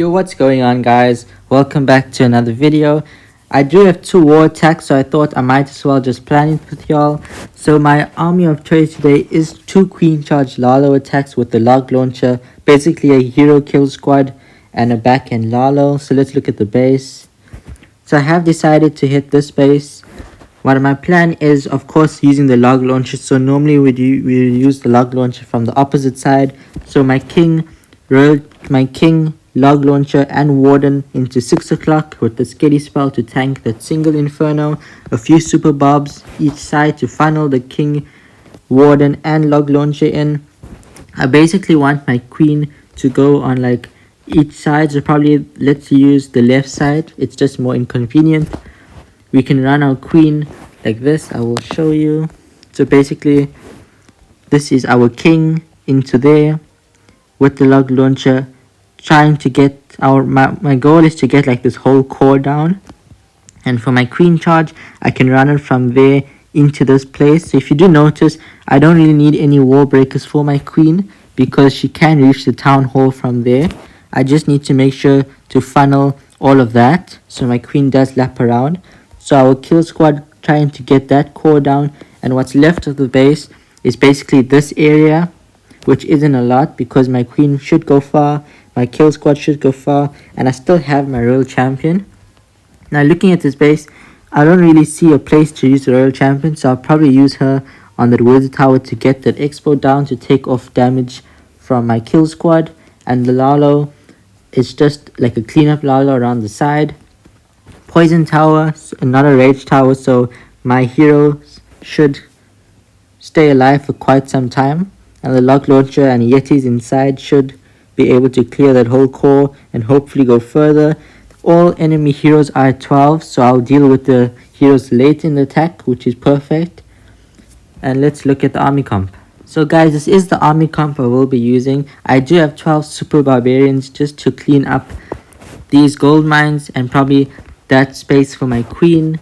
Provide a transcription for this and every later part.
Yo, what's going on, guys? Welcome back to another video. I do have 2 war attacks, so I thought I might as well just plan it with y'all. So my army of choice today is 2 Queen Charge Lalo attacks with the log launcher, basically a hero kill squad and a back-end Lalo. So let's look at the base. So I have decided to hit this base. What my plan is, of course, using the log launcher. So normally we use the log launcher from the opposite side. So my king, log launcher and warden into 6 o'clock with the skelly spell to tank that single inferno, a few super bobs each side to funnel the king, warden and log launcher in. I basically want my queen to go on like each side, so probably let's use the left side, it's just more inconvenient. We can run our queen like this. I will show you. So basically this is our king into there with the log launcher, trying to get my goal is to get like this whole core down. And for my queen charge, I can run it from there into this place. So if you do notice, I don't really need any wall breakers for my queen because she can reach the town hall from there. I just need to make sure to funnel all of that so my queen does lap around. So our kill squad trying to get that core down, and what's left of the base is basically this area, which isn't a lot because my queen should go far, my kill squad should go far, and I still have my royal champion. Now looking at this base, I don't really see a place to use the royal champion, so I'll probably use her on the wizard tower to get that expo down to take off damage from my kill squad. And the Lalo is just like a cleanup Lalo around the side. Poison tower, another rage tower, so my heroes should stay alive for quite some time. And the log launcher and yetis inside should be able to clear that whole core and hopefully go further. All enemy heroes are at 12, so I'll deal with the heroes late in the attack, which is perfect. And let's look at the army comp. So guys, this is the army comp I will be using. I do have 12 super barbarians just to clean up these gold mines and probably that space for my queen.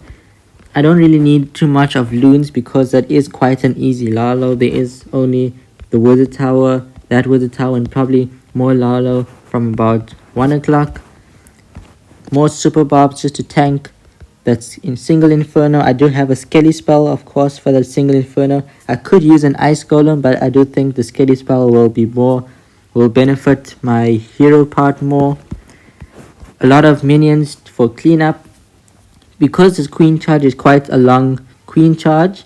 I don't really need too much of loons because that is quite an easy Lalo. There is only the wizard tower, that wizard tower, and probably more Lalo from about 1 o'clock. More super bobs just to tank that's in single inferno. I do have a skelly spell, of course, for that single inferno. I could use an ice golem, but I do think the skelly spell will benefit my hero part more. A lot of minions for cleanup because this queen charge is quite a long queen charge,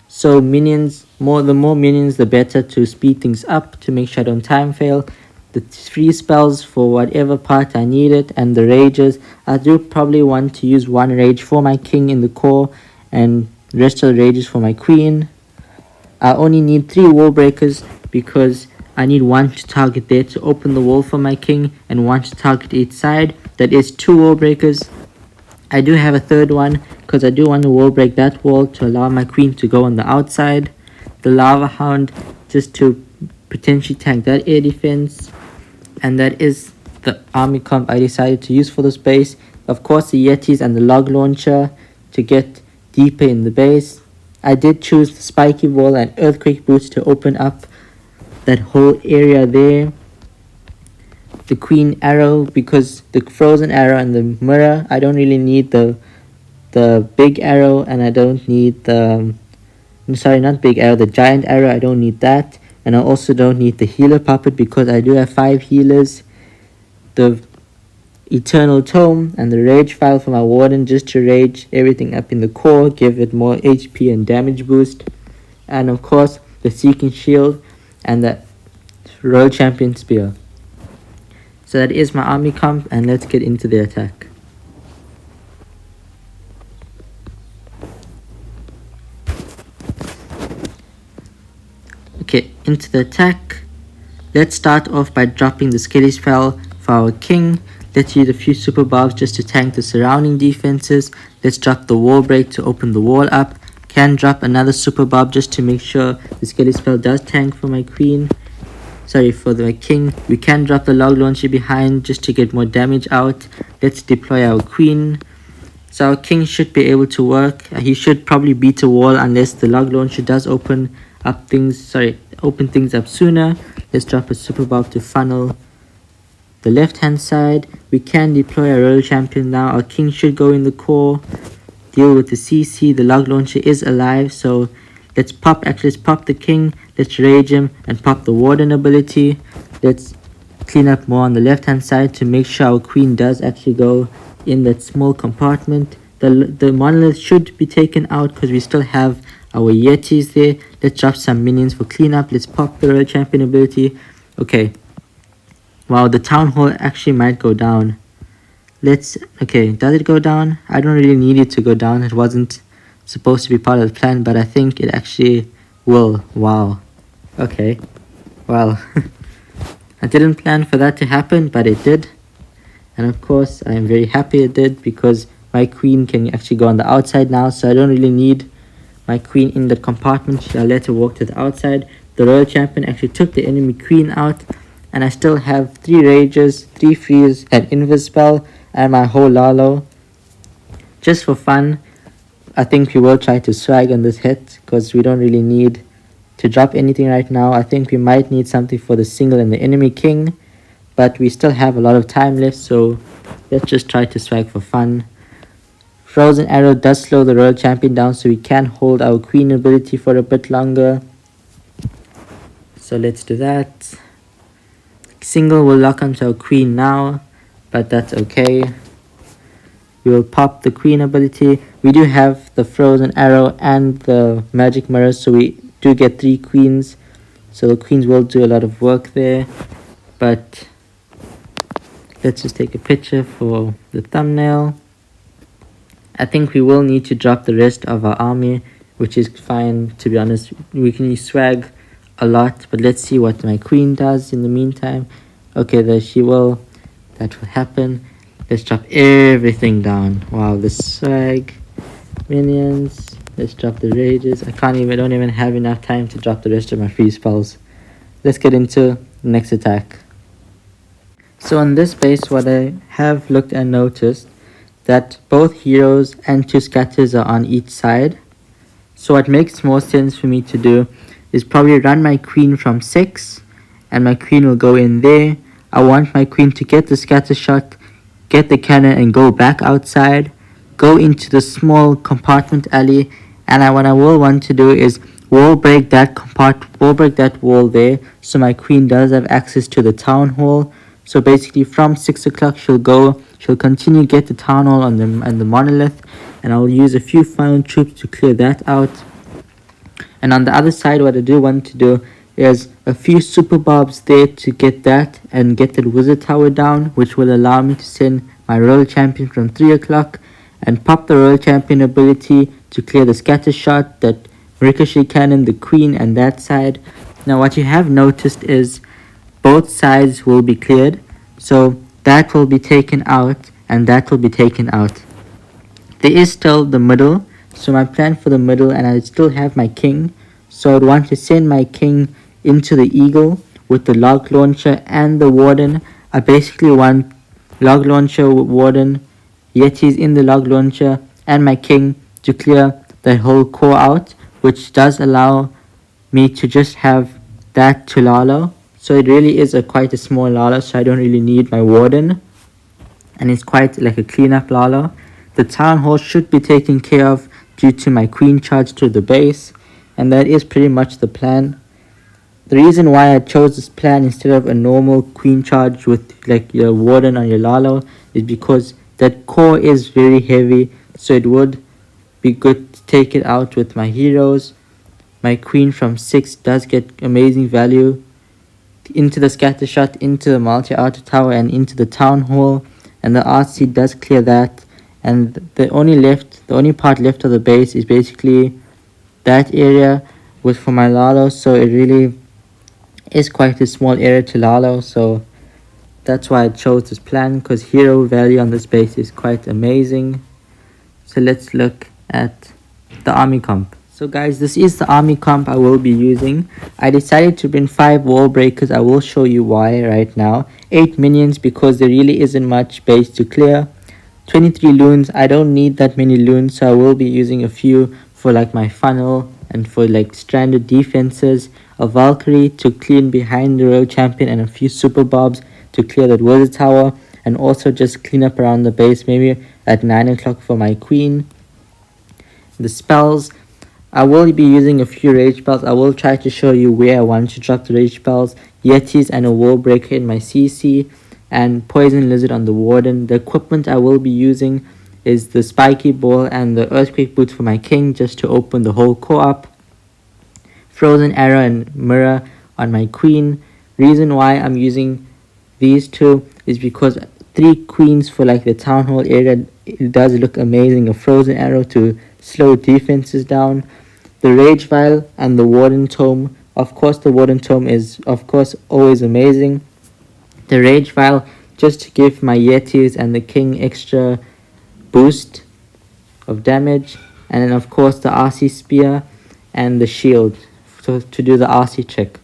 so minions, the more minions the better to speed things up, to make sure I don't time fail. The free spells for whatever part I need it, and the rages. I do probably want to use 1 rage for my king in the core and the rest of the rages for my queen. I only need 3 wall breakers because I need 1 to target there to open the wall for my king and 1 to target each side. That is 2 wall breakers. I do have a 3rd one because I do want to wall break that wall to allow my queen to go on the outside. The lava hound just to potentially tank that air defense. And that is the army comp I decided to use for this base. Of course, the yetis and the log launcher to get deeper in the base. I did choose the spiky wall and earthquake boots to open up that whole area there. The queen arrow because the frozen arrow and the mirror, I don't really need the big arrow, and I don't need the the giant arrow. I don't need that. And I also don't need the healer puppet because I do have 5 healers. The eternal tome and the rage file for my warden just to rage everything up in the core, give it more HP and damage boost. And of course the seeking shield and the royal champion spear. So that is my army comp, and let's get into the attack. Okay, into the attack. Let's start off by dropping the skelly spell for our king. Let's use a few super bobs just to tank the surrounding defenses. Let's drop the wall break to open the wall up. Can drop another super bob just to make sure the skelly spell does tank for my queen. For the king. We can drop the log launcher behind just to get more damage out. Let's deploy our queen. So our king should be able to work. He should probably beat a wall unless the log launcher does open things up sooner. Let's drop a super bob to funnel the left hand side, we can deploy our royal champion now. Our king should go in the core, deal with the CC. The log launcher is alive, so let's pop the king, let's rage him and pop the warden ability. Let's clean up more on the left hand side to make sure our queen does actually go in that small compartment. The monolith should be taken out because we still have our yetis there. Let's drop some minions for cleanup. Let's pop the royal champion ability. Okay, wow, the town hall actually might go down. Okay, does it go down? I don't really need it to go down. It wasn't supposed to be part of the plan, but I think it actually will. Wow. Okay, well, I didn't plan for that to happen, but it did. And of course, I'm very happy it did, because my queen can actually go on the outside now, so I don't really need my queen in the compartment. I'll let her walk to the outside. The royal champion actually took the enemy queen out, and I still have 3 rages, 3 freeze, an invis spell, and my whole Lalo. Just for fun, I think we will try to swag on this hit, because we don't really need to drop anything right now. I think we might need something for the single and the enemy king, but we still have a lot of time left, so let's just try to swag for fun. Frozen Arrow does slow the royal champion down, so we can hold our queen ability for a bit longer. So let's do that. Single will lock onto our queen now, but that's okay. We will pop the queen ability. We do have the Frozen Arrow and the magic mirror, so we do get 3 queens. So the queens will do a lot of work there, but let's just take a picture for the thumbnail. I think we will need to drop the rest of our army, which is fine, to be honest. We can use swag a lot, but let's see what my queen does in the meantime. Okay, that will happen. Let's drop everything down. Wow, the swag, minions. Let's drop the rages. I don't even have enough time to drop the rest of my free spells. Let's get into the next attack. So on this base, what I have looked and noticed, that both heroes and 2 scatters are on each side. So what makes more sense for me to do is probably run my queen from 6, and my queen will go in there. I want my queen to get the scatter shot, get the cannon, and go back outside, go into the small compartment alley, and what I will want to do is wall break that wall there, so my queen does have access to the town hall. So basically from 6 o'clock she'll continue get the town hall and the monolith, and I'll use a few final troops to clear that out. And on the other side, what I do want to do is a few super bobs there to get that and get that wizard tower down, which will allow me to send my royal champion from 3 o'clock and pop the royal champion ability to clear the scatter shot, that ricochet cannon, the queen, and that side. Now what you have noticed is both sides will be cleared, so that will be taken out and that will be taken out. There is still the middle, so my plan for the middle, and I still have my king, so I'd want to send my king into the eagle with the log launcher and the warden. I basically want log launcher, warden, yetis in the log launcher, and my king to clear the whole core out, which does allow me to just have that to Lalo. So it really is quite a small Lalo, so I don't really need my warden, and it's quite like a cleanup Lalo. The town hall should be taken care of due to my queen charge to the base, and that is pretty much the plan. The reason why I chose this plan instead of a normal queen charge with like your warden on your Lalo is because that core is very heavy, so it would be good to take it out with my heroes. My queen from 6 does get amazing value into the scatter shot, into the multi outer tower, and into the town hall, and the RC does clear that. And the only part left of the base is basically that area for my Lalo, so it really is quite a small area to Lalo, so that's why I chose this plan, because hero value on this base is quite amazing. So let's look at the army comp. So guys, this is the army comp I will be using. I decided to bring 5 wall breakers. I will show you why right now. 8 minions because there really isn't much base to clear. 23 loons. I don't need that many loons, so I will be using a few for like my funnel and for like stranded defenses. a Valkyrie to clean behind the royal champion, and a few super bobs to clear that wizard tower, and also just clean up around the base, maybe at 9 o'clock for my queen. The spells, I will be using a few rage spells. I will try to show you where I want to drop the rage spells. Yetis and a wall breaker in my CC, and poison lizard on the warden. The equipment I will be using is the spiky ball and the earthquake boots for my king, just to open the whole co-op. Frozen arrow and mirror on my queen. Reason why I'm using these two is because 3 queens for like the town hall area, it does look amazing. A frozen arrow to slow defenses down. The rage vial and the warden tome. Of course, the warden tome is of course always amazing. The rage vial just to give my yetis and the king extra boost of damage, and then of course the RC spear and the shield to do the RC check.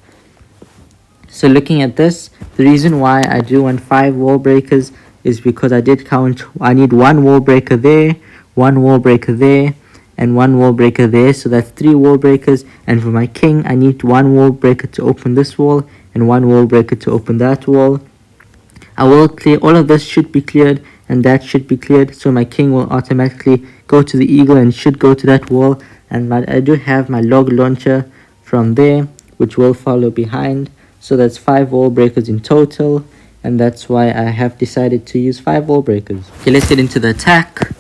So looking at this, the reason why I do want 5 wall breakers is because I did count. I need 1 wall breaker there, 1 wall breaker there, and 1 wall breaker there, so that's 3 wall breakers. And for my king, I need 1 wall breaker to open this wall and 1 wall breaker to open that wall. I will clear all of this, should be cleared, and that should be cleared, so my king will automatically go to the eagle and should go to that wall. And I do have my log launcher from there, which will follow behind. So that's 5 wall breakers in total, and that's why I have decided to use 5 wall breakers. Okay, let's get into the attack.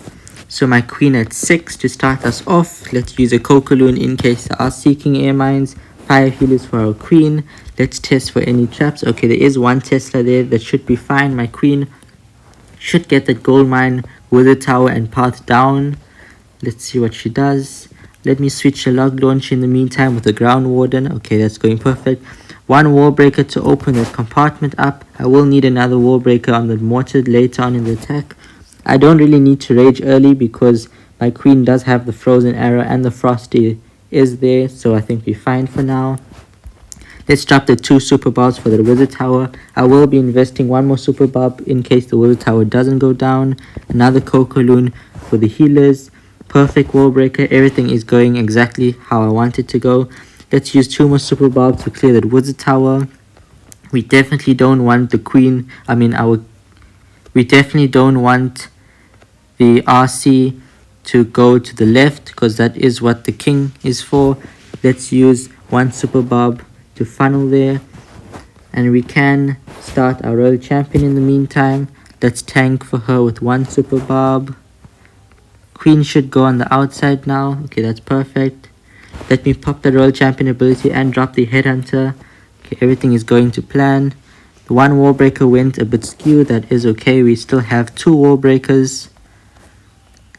So my queen at 6 to start us off. Let's use a Cocaloon in case they are seeking air mines. 5 healers for our queen. Let's test for any traps. Okay, there is 1 Tesla there. That should be fine. My queen should get that gold mine, wizard tower, and path down. Let's see what she does. Let me switch the log launch in the meantime with the ground warden. Okay, that's going perfect. 1 wall breaker to open that compartment up. I will need another wall breaker on the mortar later on in the attack. I don't really need to rage early because my queen does have the frozen arrow and the frosty is there, so I think we're fine for now. Let's drop the 2 super bobs for the wizard tower. I will be investing 1 more super bob in case the wizard tower doesn't go down. Another Cocaloon for the healers. Perfect wall breaker. Everything is going exactly how I want it to go. Let's use 2 more super bobs to clear that wizard tower. We definitely don't want the queen, we definitely don't want the RC to go to the left, because that is what the king is for. Let's use 1 super bob to funnel there, and we can start our royal champion in the meantime. Let's tank for her with 1 super bob. Queen should go on the outside now. Okay, that's perfect. Let me pop the royal champion ability and drop the headhunter. Okay, everything is going to plan. The 1 wall breaker went a bit skewed. That is okay. We still have 2 wall breakers.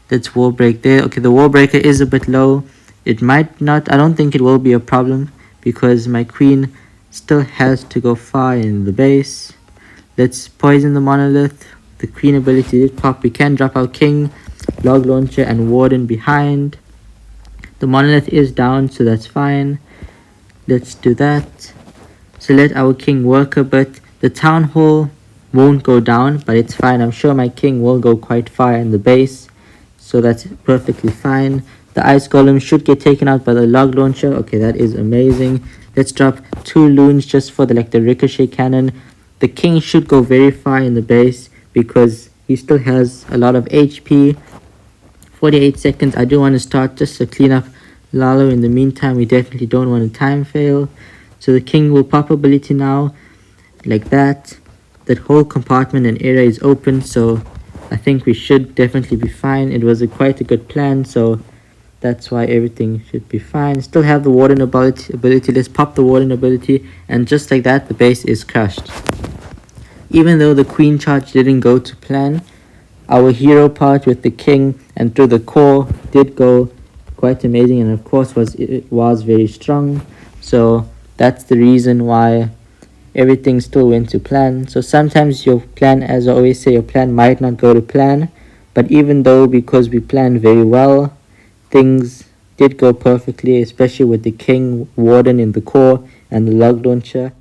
Let's wall break there. Okay, the wall breaker is a bit low. It might not, I don't think it will be a problem because my queen still has to go far in the base. Let's poison the monolith. The queen ability did pop. We can drop our king, log launcher, and warden behind. The monolith is down, so that's fine. Let's do that. So let our king work a bit. The town hall won't go down, but it's fine. I'm sure my king will go quite far in the base, so that's perfectly fine. The ice golem should get taken out by the log launcher. Okay, that is amazing. Let's drop 2 loons just for the ricochet cannon. The king should go very far in the base because he still has a lot of HP. 48 seconds. I do want to start just to clean up Lalo. In the meantime, we definitely don't want a time fail. So the king will pop ability now, like that. That whole compartment and area is open, so I think we should definitely be fine. It was quite a good plan, so that's why everything should be fine. Still have the warden ability. Let's pop the warden ability, and just like that, the base is crushed. Even though the queen charge didn't go to plan, our hero part with the king and through the core did go quite amazing, and of course it was very strong. So that's the reason why everything still went to plan. So sometimes your plan, as I always say, your plan might not go to plan, but even though, because we planned very well, things did go perfectly, especially with the king, warden in the core, and the log launcher.